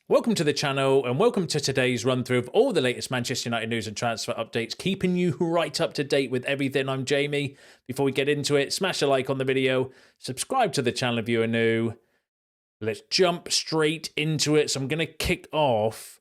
Welcome to the channel and welcome to today's run through of all the latest Manchester United news and transfer updates, keeping you right up to date with everything. I'm Jamie. Before we get into it, smash a like on the video, subscribe to the channel if you are new. Let's jump straight into it. So I'm going to kick off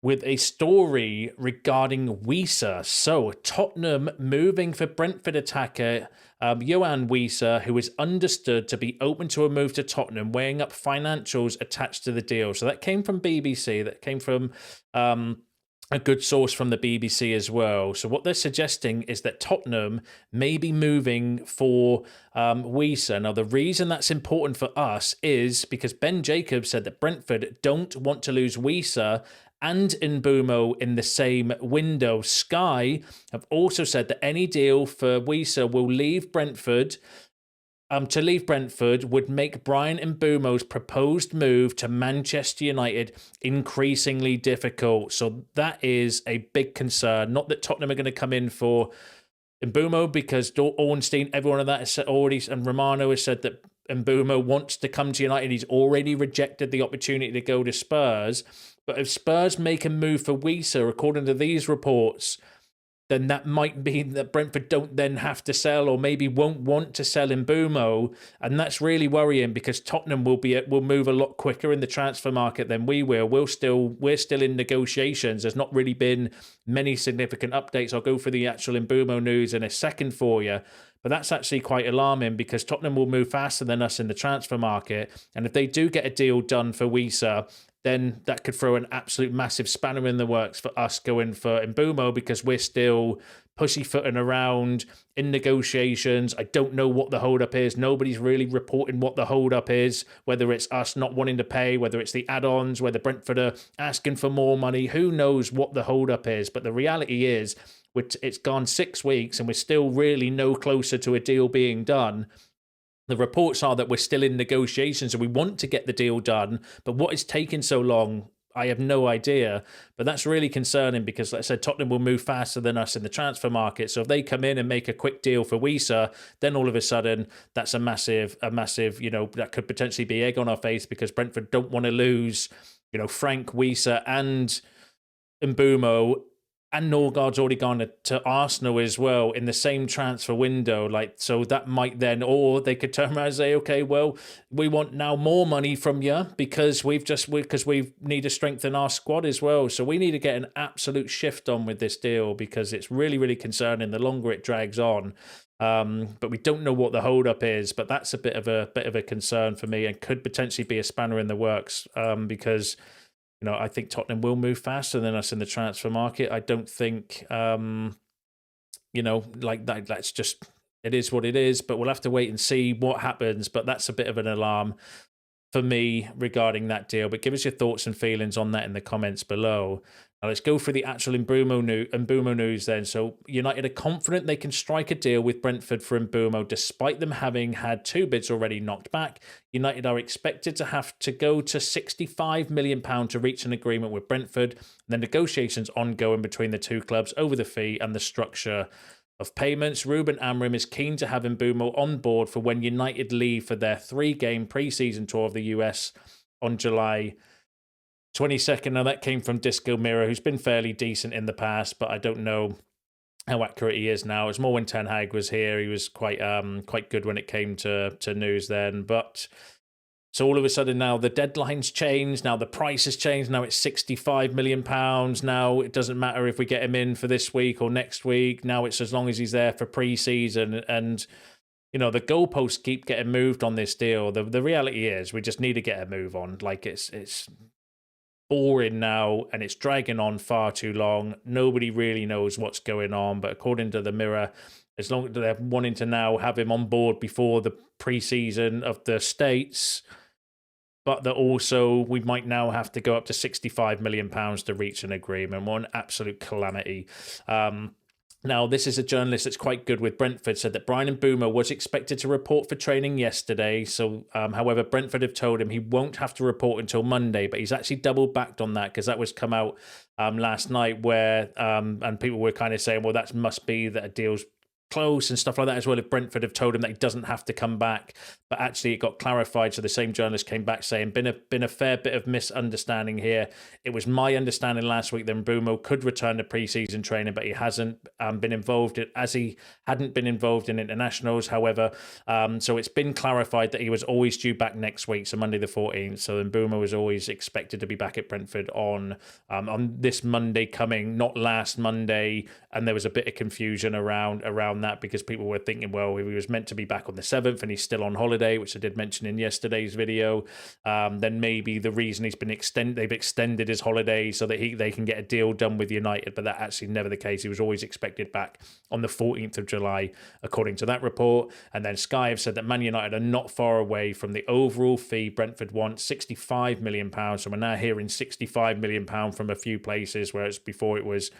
with a story regarding Wissa. So Tottenham moving for Brentford attacker Yoane Wissa, who is understood to be open to a move to Tottenham, weighing up financials attached to the deal. So that came from BBC, that came from a good source from the BBC as well. So what they're suggesting is that Tottenham may be moving for Wissa. Now, the reason that's important for us is because Ben Jacobs said that Brentford don't want to lose Wissa and Mbeumo in the same window. Sky have also said that any deal for Wissa will leave Brentford. To leave Brentford would make Bryan Mbeumo's proposed move to Manchester United increasingly difficult. So that is a big concern. Not that Tottenham are going to come in for Mbeumo, because Ornstein, everyone of that has already, and Romano has said that Mbeumo wants to come to United. He's already rejected the opportunity to go to Spurs. But if Spurs make a move for Wissa, according to these reports, then that might mean that Brentford don't then have to sell, or maybe won't want to sell Mbeumo, and that's really worrying because Tottenham will move a lot quicker in the transfer market than we will. We're still in negotiations. There's not really been many significant updates. I'll go for the actual Mbeumo news in a second for you. But that's actually quite alarming because Tottenham will move faster than us in the transfer market. And if they do get a deal done for Wissa, then that could throw an absolute massive spanner in the works for us going for Mbeumo, because we're still pussyfooting around in negotiations. I don't know what the holdup is. Nobody's really reporting what the holdup is, whether it's us not wanting to pay, whether it's the add-ons, whether Brentford are asking for more money. Who knows what the holdup is? But the reality is, it's gone 6 weeks and we're still really no closer to a deal being done. The reports are that we're still in negotiations and we want to get the deal done, but what is taking so long, I have no idea. But that's really concerning because, like I said, Tottenham will move faster than us in the transfer market. So if they come in and make a quick deal for Wissa, then all of a sudden that's a massive, that could potentially be egg on our face, because Brentford don't want to lose, Frank, Wissa and Mbeumo. And Norgard's already gone to Arsenal as well in the same transfer window. So that might then, or they could turn around and say, okay, well, we want now more money from you because we need to strengthen our squad as well. So we need to get an absolute shift on with this deal, because it's really, really concerning the longer it drags on. But we don't know what the holdup is. But that's a bit of a concern for me, and could potentially be a spanner in the works, because I think Tottenham will move faster than us in the transfer market. I don't think, that's just, it is what it is, but we'll have to wait and see what happens. But that's a bit of an alarm for me regarding that deal. But give us your thoughts and feelings on that in the comments below. Now let's go for the actual Mbeumo news then. So United are confident they can strike a deal with Brentford for Mbeumo, despite them having had 2 bids already knocked back. United are expected to have to go to £65 million to reach an agreement with Brentford. The negotiations ongoing between the two clubs over the fee and the structure of payments. Ruben Amorim is keen to have Mbeumo on board for when United leave for their 3-game pre-season tour of the US on July 22nd. Now that came from Disco Mirror, who's been fairly decent in the past, but I don't know how accurate he is now. It was more when Ten Hag was here. He was quite good when it came to news then. But so all of a sudden now the deadline's changed. Now the price has changed. Now it's £65 million. Now it doesn't matter if we get him in for this week or next week. Now it's as long as he's there for pre-season. And the goalposts keep getting moved on this deal. The reality is we just need to get a move on. It's boring now, and it's dragging on far too long. Nobody really knows what's going on, but according to the Mirror, as long as they're wanting to now have him on board before the pre-season of the States, but that also we might now have to go up to £65 million to reach an agreement. What an absolute calamity. Now, this is a journalist that's quite good with Brentford, said that Bryan Mbeumo was expected to report for training yesterday. So, however, Brentford have told him he won't have to report until Monday, but he's actually double backed on that, because that was come out last night where, and people were kind of saying, well, that must be that a deal's close and stuff like that as well. If Brentford have told him that he doesn't have to come back, but actually it got clarified. So the same journalist came back saying, been a fair bit of misunderstanding here. It was my understanding last week that Mbeumo could return to pre-season training, but he hasn't been involved as he hadn't been involved in internationals. However, so it's been clarified that he was always due back next week, so Monday the 14th. So Mbeumo was always expected to be back at Brentford on this Monday coming, not last Monday. And there was a bit of confusion around that because people were thinking, well, he was meant to be back on the 7th and he's still on holiday, which I did mention in yesterday's video. Then maybe the reason he's been they've extended his holiday so that they can get a deal done with United, but that actually never the case. He was always expected back on the 14th of July, according to that report. And then Sky have said that Man United are not far away from the overall fee Brentford want, £65 million. So we're now hearing £65 million from a few places, whereas before it was,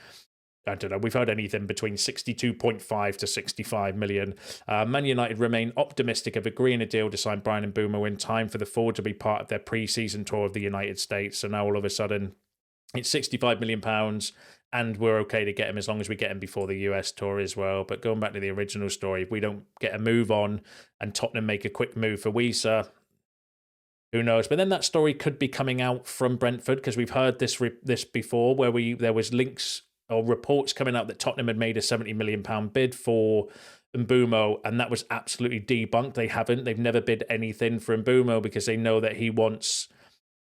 I don't know, we've heard anything between 62.5 to 65 million. Man United remain optimistic of agreeing a deal to sign Bryan and Mbeumo in time for the forward to be part of their pre-season tour of the United States. So now all of a sudden it's £65 million and we're okay to get him as long as we get him before the US tour as well. But going back to the original story, if we don't get a move on and Tottenham make a quick move for Wissa, who knows? But then that story could be coming out from Brentford, because we've heard this before, where there was links or reports coming out that Tottenham had made a £70 million bid for Mbeumo, and that was absolutely debunked. They've never bid anything for Mbeumo because they know that he wants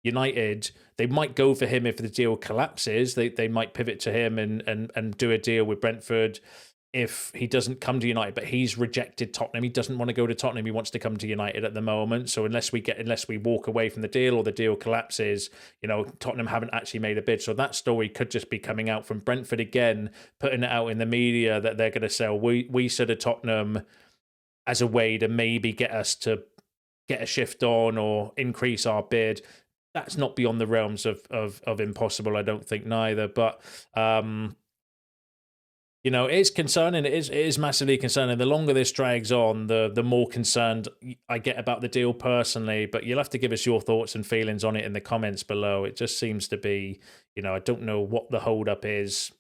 United. They might go for him if the deal collapses. They might pivot to him and do a deal with Brentford if he doesn't come to United, but he's rejected Tottenham. He doesn't want to go to Tottenham. He wants to come to United at the moment. So unless we walk away from the deal or the deal collapses, Tottenham haven't actually made a bid. So that story could just be coming out from Brentford again, putting it out in the media that they're going to sell Wissa to Tottenham as a way to maybe get us to get a shift on or increase our bid. That's not beyond the realms of impossible, I don't think, neither. But it's concerning. It is massively concerning. The longer this drags on, the more concerned I get about the deal personally. But you'll have to give us your thoughts and feelings on it in the comments below. It just seems to be, I don't know what the holdup is.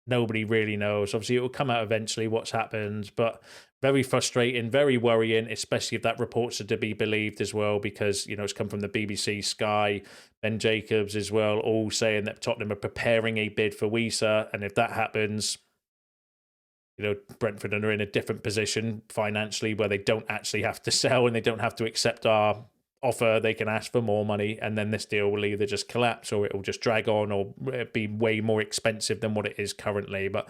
Nobody really knows. Obviously, it will come out eventually what's happened, but very frustrating, very worrying, especially if that reports are to be believed as well, because, it's come from the BBC, Sky, Ben Jacobs as well, all saying that Tottenham are preparing a bid for Wissa, and if that happens, Brentford are in a different position financially where they don't actually have to sell and they don't have to accept our offer. They can ask for more money, and then this deal will either just collapse or it will just drag on or be way more expensive than what it is currently. But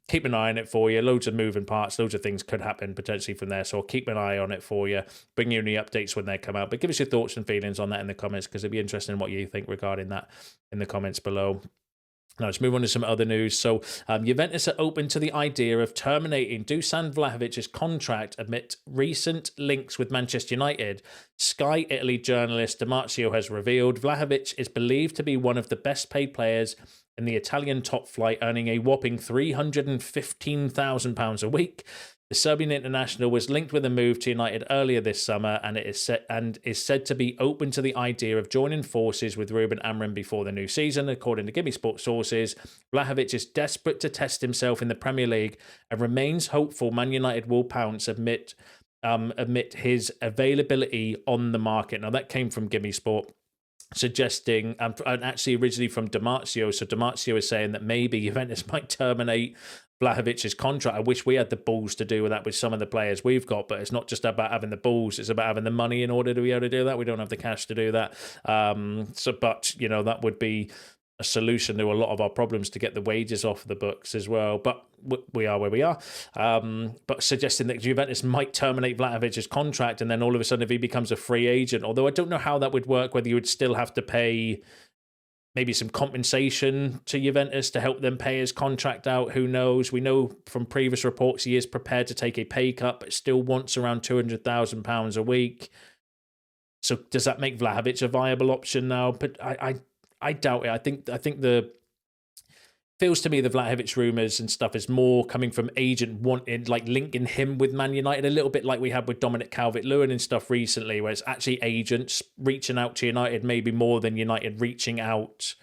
keep an eye on it for you. Loads of moving parts, loads of things could happen potentially from there. So I'll keep an eye on it for you, bring you any updates when they come out. But give us your thoughts and feelings on that in the comments, because it'd be interesting what you think regarding that in the comments below. Now, let's move on to some other news. So, Juventus are open to the idea of terminating Dusan Vlahovic's contract amid recent links with Manchester United. Sky Italy journalist Damarcio has revealed Vlahovic is believed to be one of the best paid players in the Italian top flight, earning a whopping £315,000 a week. The Serbian international was linked with a move to United earlier this summer, and is said to be open to the idea of joining forces with Ruben Amorim before the new season. According to Gimme Sport sources, Vlahovic is desperate to test himself in the Premier League and remains hopeful Man United will pounce amid his availability on the market. Now, that came from Gimme Sport, suggesting, and actually originally from Damarcio. So Damarcio is saying that maybe Juventus might terminate Vlahovic's contract. I wish we had the balls to do that with some of the players we've got, but it's not just about having the balls, it's about having the money in order to be able to do that. We don't have the cash to do that. But that would be a solution to a lot of our problems, to get the wages off the books as well. But we are where we are. But suggesting that Juventus might terminate Vlahovic's contract, and then all of a sudden if he becomes a free agent, although I don't know how that would work, whether you would still have to pay maybe some compensation to Juventus to help them pay his contract out. Who knows? We know from previous reports he is prepared to take a pay cut, but still wants around £200,000 a week. So does that make Vlahovic a viable option now? But I doubt it. I think the feels to me the Vlahovic rumours and stuff is more coming from agent wanting, like linking him with Man United, a little bit like we had with Dominic Calvert-Lewin and stuff recently, where it's actually agents reaching out to United maybe more than United reaching out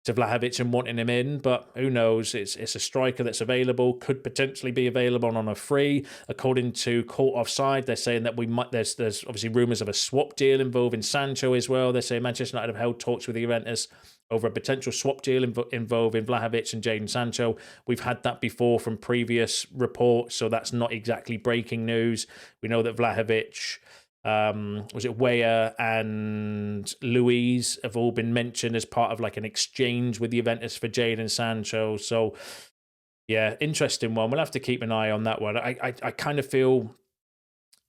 to Vlahovic and wanting him in, but who knows? It's a striker that's available, could potentially be available on a free. According to Caught Offside, they're saying that we might. There's obviously rumours of a swap deal involving Sancho as well. They're saying Manchester United have held talks with Juventus over a potential swap deal involving Vlahovic and Jadon Sancho. We've had that before from previous reports, so that's not exactly breaking news. We know that Vlahovic, was it Weah and Luis have all been mentioned as part of like an exchange with Juventus for Jadon Sancho. So yeah, interesting one. We'll have to keep an eye on that one. I kind of feel,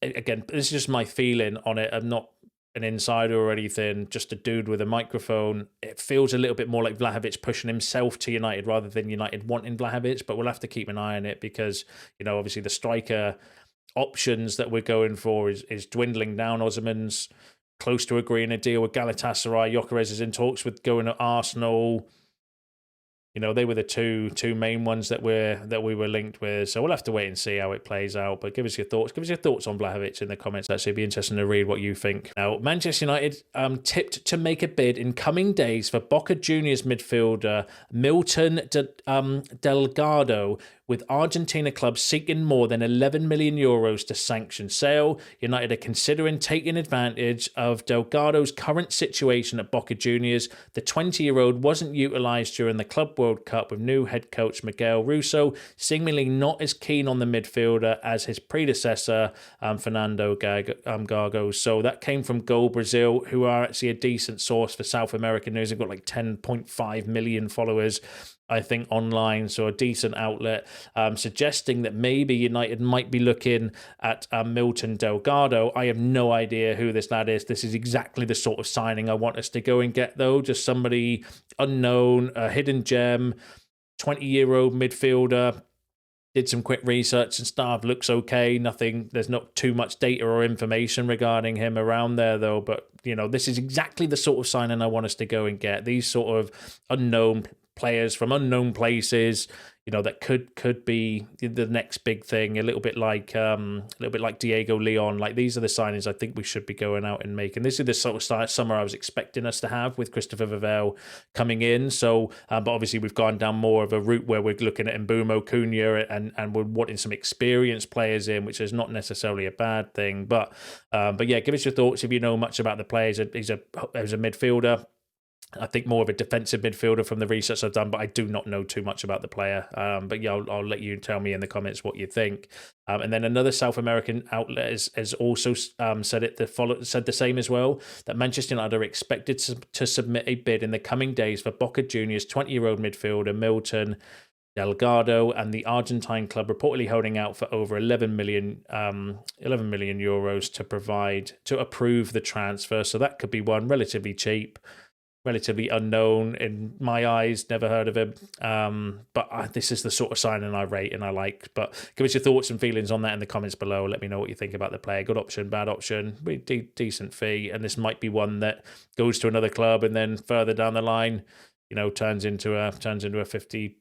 again, this is just my feeling on it. I'm not an insider or anything, just a dude with a microphone. It feels a little bit more like Vlahovic pushing himself to United rather than United wanting Vlahovic, but we'll have to keep an eye on it because, obviously the striker options that we're going for is dwindling down. Osimhen's close to agreeing a deal with Galatasaray. Gyökeres is in talks with going to Arsenal. They were the two main ones that we were linked with. So we'll have to wait and see how it plays out. But give us your thoughts. Give us your thoughts on Vlahovic in the comments. Actually, it'd be interesting to read what you think. Now, Manchester United tipped to make a bid in coming days for Boca Juniors midfielder Milton Delgado, with Argentina clubs seeking more than 11 million euros to sanction sale. United are considering taking advantage of Delgado's current situation at Boca Juniors. The 20-year-old wasn't utilised during the Club World Cup, with new head coach Miguel Russo seemingly not as keen on the midfielder as his predecessor, Fernando Gago. So that came from Goal Brazil, who are actually a decent source for South American news. They've got like 10.5 million followers, I think, online, so a decent outlet, suggesting that maybe United might be looking at Milton Delgado. I have no idea who this lad is. This is exactly the sort of signing I want us to go and get, though. Just somebody unknown, a hidden gem, 20-year-old midfielder. Did some quick research and stuff. Looks okay. Nothing. There's not too much data or information regarding him around there, though. But, this is exactly the sort of signing I want us to go and get. These sort of unknown players from unknown places, that could be the next big thing. A little bit like Diego Leon. Like, these are the signings I think we should be going out and making. This is the sort of summer I was expecting us to have with Christopher Vivell coming in. So, but obviously we've gone down more of a route where we're looking at Mbeumo, Cunha, and we're wanting some experienced players in, which is not necessarily a bad thing. But yeah, give us your thoughts if you know much about the players. He's a midfielder. I think more of a defensive midfielder from the research I've done, but I do not know too much about the player. But yeah, I'll let you tell me in the comments what you think. And then another South American outlet has also said the same as well, that Manchester United are expected to submit a bid in the coming days for Boca Juniors 20-year-old midfielder Milton Delgado, and the Argentine club reportedly holding out for over 11 million euros to approve the transfer. So that could be one, relatively cheap, relatively unknown in my eyes, never heard of him. But this is the sort of signing I rate and I like. But give us your thoughts and feelings on that in the comments below. Let me know what you think about the player. Good option, bad option, decent fee. And this might be one that goes to another club and then further down the line, turns into a 50-60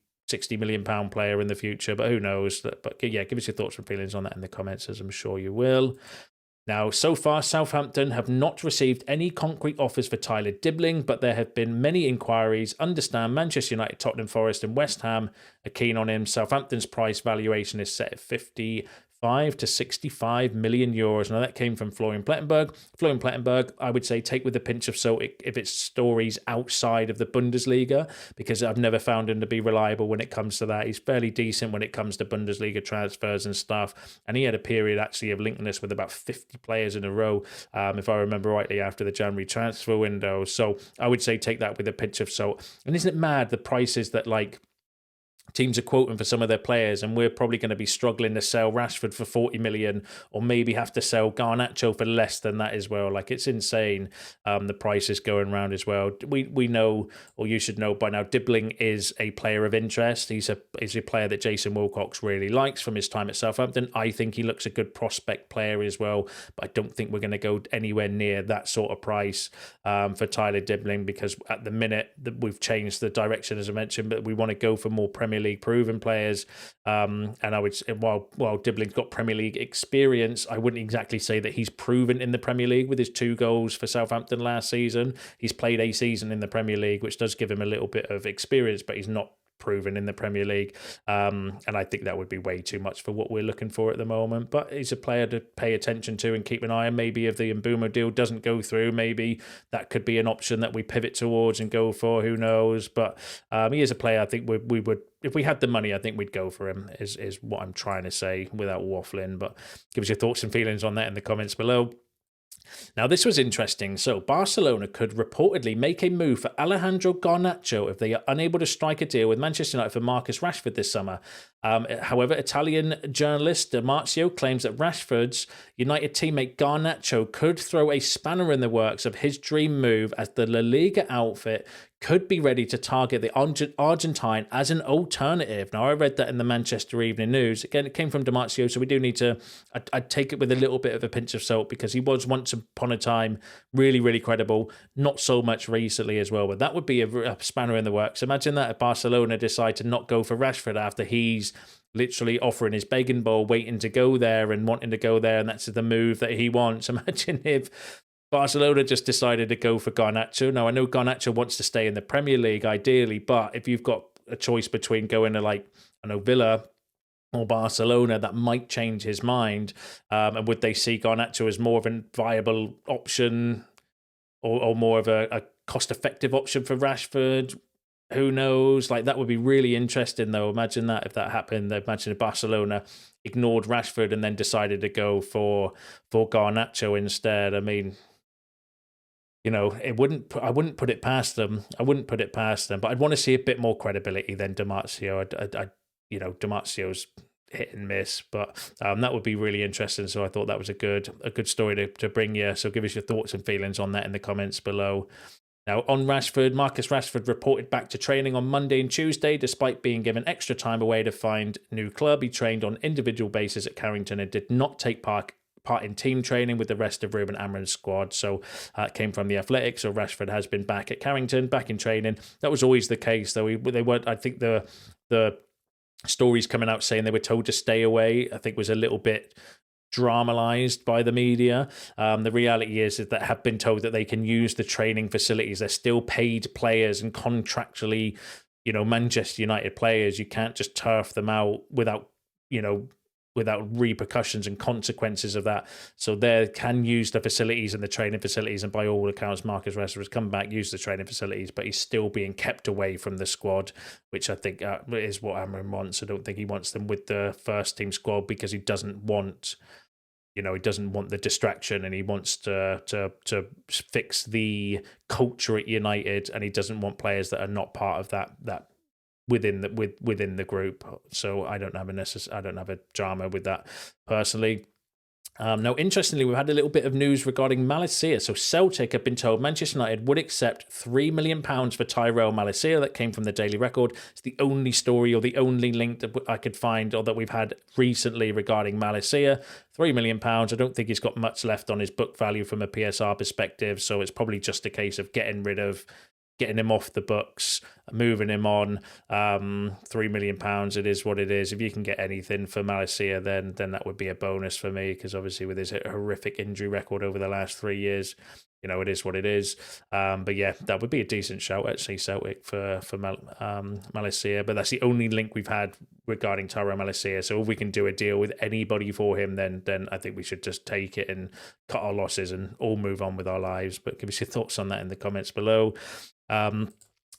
million pound player in the future. But who knows? But yeah, give us your thoughts and feelings on that in the comments, as I'm sure you will. Now, so far, Southampton have not received any concrete offers for Tyler Dibling, but there have been many inquiries. Understand Manchester United, Tottenham Forest and West Ham are keen on him. Southampton's price valuation is set at 55 to 65 million euros. Now, that came from Florian Plettenberg. Florian Plettenberg, I would say, take with a pinch of salt if it's stories outside of the Bundesliga, because I've never found him to be reliable when it comes to that. He's fairly decent when it comes to Bundesliga transfers and stuff. And he had a period actually of linking us with about 50 players in a row, if I remember rightly, after the January transfer window. So I would say take that with a pinch of salt. And isn't it mad, the prices that teams are quoting for some of their players, and we're probably going to be struggling to sell Rashford for 40 million, or maybe have to sell Garnacho for less than that as well. Like, it's insane, the prices going around as well. We know, or you should know by now, Dibling is a player of interest. He's a player that Jason Wilcox really likes from his time at Southampton. I think he looks a good prospect player as well, but I don't think we're going to go anywhere near that sort of price for Tyler Dibling, because at the minute that we've changed the direction, as I mentioned, but we want to go for more Premier Premier League proven players. And I would say, while Dibling's got Premier League experience, I wouldn't exactly say that he's proven in the Premier League with his 2 goals for Southampton last season. He's played a season in the Premier League, which does give him a little bit of experience, but he's not proven in the Premier League. And I think that would be way too much for what we're looking for at the moment. But he's a player to pay attention to and keep an eye on. Maybe if the Mbeumo deal doesn't go through, maybe that could be an option that we pivot towards and go for. Who knows? But he is a player I think we would, if we had the money, I think we'd go for him, is what I'm trying to say without waffling. But give us your thoughts and feelings on that in the comments below. Now, this was interesting. So, Barcelona could reportedly make a move for Alejandro Garnacho if they are unable to strike a deal with Manchester United for Marcus Rashford this summer. However, Italian journalist Marcio claims that Rashford's United teammate Garnacho could throw a spanner in the works of his dream move, as the La Liga outfit could be ready to target the Argentine as an alternative. Now, I read that in the Manchester Evening News. Again, it came from Marcio, so we do need to, I'd take it with a little bit of a pinch of salt, because he was once upon a time really, really credible. Not so much recently as well, but that would be a spanner in the works. Imagine that if Barcelona decide to not go for Rashford after he's literally offering his begging bowl, waiting to go there and wanting to go there, and that's the move that he wants. Imagine if Barcelona just decided to go for Garnacho. Now, I know Garnacho wants to stay in the Premier League ideally, but if you've got a choice between going to, like, I know, Villa or Barcelona, that might change his mind. And would they see Garnacho as more of a viable option, or more of a cost-effective option for Rashford? Who knows? Like, that would be really interesting, though. Imagine that if that happened. Imagine if Barcelona ignored Rashford and then decided to go for Garnacho instead. I mean, you know, I wouldn't put it past them. I wouldn't put it past them. But I'd want to see a bit more credibility than Marcio. You know, Marcio's hit and miss, but that would be really interesting. So I thought that was a good story to bring you. So give us your thoughts and feelings on that in the comments below. Now, on Rashford, Marcus Rashford reported back to training on Monday and Tuesday, despite being given extra time away to find new club. He trained on individual basis at Carrington and did not take part in team training with the rest of Ruben Amorim's squad. So it came from The Athletic. So Rashford has been back at Carrington, back in training. That was always the case, though. They weren't, I think the stories coming out saying they were told to stay away, I think, was a little bit dramatized by the media. The reality is that have been told that they can use the training facilities. They're still paid players and contractually, you know, Manchester United players. You can't just turf them out without repercussions and consequences of that. So they can use the facilities and the training facilities, and by all accounts, Marcus Rashford has come back, used the training facilities, but he's still being kept away from the squad, which I think is what Amorim wants. I don't think he wants them with the first team squad, because he doesn't want, you know, he doesn't want the distraction, and he wants to fix the culture at United, and he doesn't want players that are not part of that within the group. So I don't have a drama with that personally. Now, interestingly, we've had a little bit of news regarding Malacia. So Celtic have been told Manchester United would accept £3 million for Tyrell Malacia. That came from the Daily Record. It's the only story or the only link that I could find or that we've had recently regarding Malacia. £3 million. I don't think he's got much left on his book value from a PSR perspective. So it's probably just a case of getting him off the books, moving him on. £3 million, it is what it is. If you can get anything for Malacia, then that would be a bonus for me, because obviously with his horrific injury record over the last 3 years, you know, it is what it is. But yeah, that would be a decent shout, actually, Celtic for Malacia. But that's the only link we've had regarding Tyrell Malacia. So if we can do a deal with anybody for him, then I think we should just take it and cut our losses and all move on with our lives. But give us your thoughts on that in the comments below.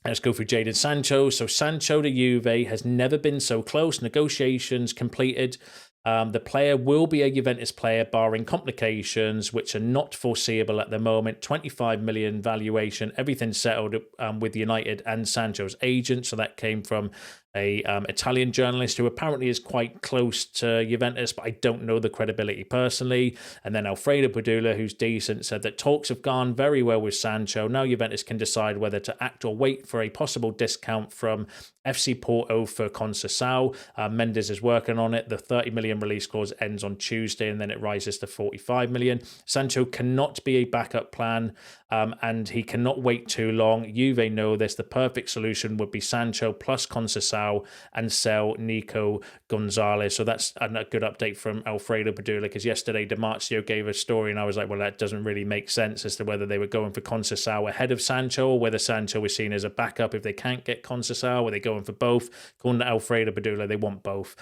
Let's go through Jadon Sancho. So Sancho to Juve has never been so close. Negotiations completed. The player will be a Juventus player, barring complications, which are not foreseeable at the moment. 25 million valuation, everything settled with United and Sancho's agent. So that came from a Italian journalist who apparently is quite close to Juventus, but I don't know the credibility personally. And then Alfredo Padula, who's decent, said that talks have gone very well with Sancho. Now Juventus can decide whether to act or wait for a possible discount from FC Porto for Conceição. Mendes is working on it. The 30 million release clause ends on Tuesday, and then it rises to 45 million. Sancho cannot be a backup plan. and he cannot wait too long. Juve know this. The perfect solution would be Sancho plus Conceição and sell Nico Gonzalez. So that's a good update from Alfredo Padula, because yesterday DiMarzio gave a story and I was like, well, that doesn't really make sense as to whether they were going for Conceição ahead of Sancho or whether Sancho was seen as a backup if they can't get Conceição. Were they going for both? According to Alfredo Padula, they want both.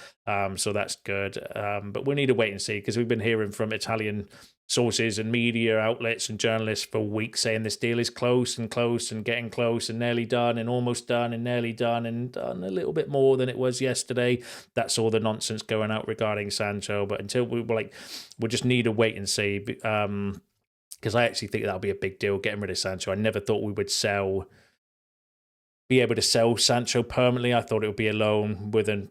So that's good. But we need to wait and see, because we've been hearing from Italian sources and media outlets and journalists for weeks saying this deal is close and close and getting close and nearly done and almost done and nearly done and done a little bit more than it was yesterday. That's all the nonsense going out regarding Sancho. But until we'll just need to wait and see, because I actually think that'll be a big deal, getting rid of Sancho. I never thought we would be able to sell Sancho permanently. I thought it would be a loan with a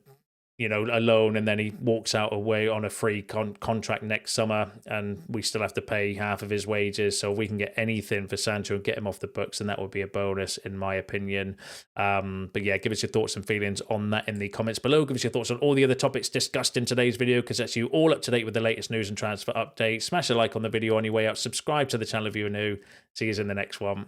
loan, and then he walks out away on a free contract next summer, and we still have to pay half of his wages. So if we can get anything for Sancho and get him off the books, then that would be a bonus, in my opinion. But yeah, give us your thoughts and feelings on that in the comments below. Give us your thoughts on all the other topics discussed in today's video, because that's you all up to date with the latest news and transfer updates. Smash a like on the video on your way out. Subscribe to the channel if you're new. See you in the next one.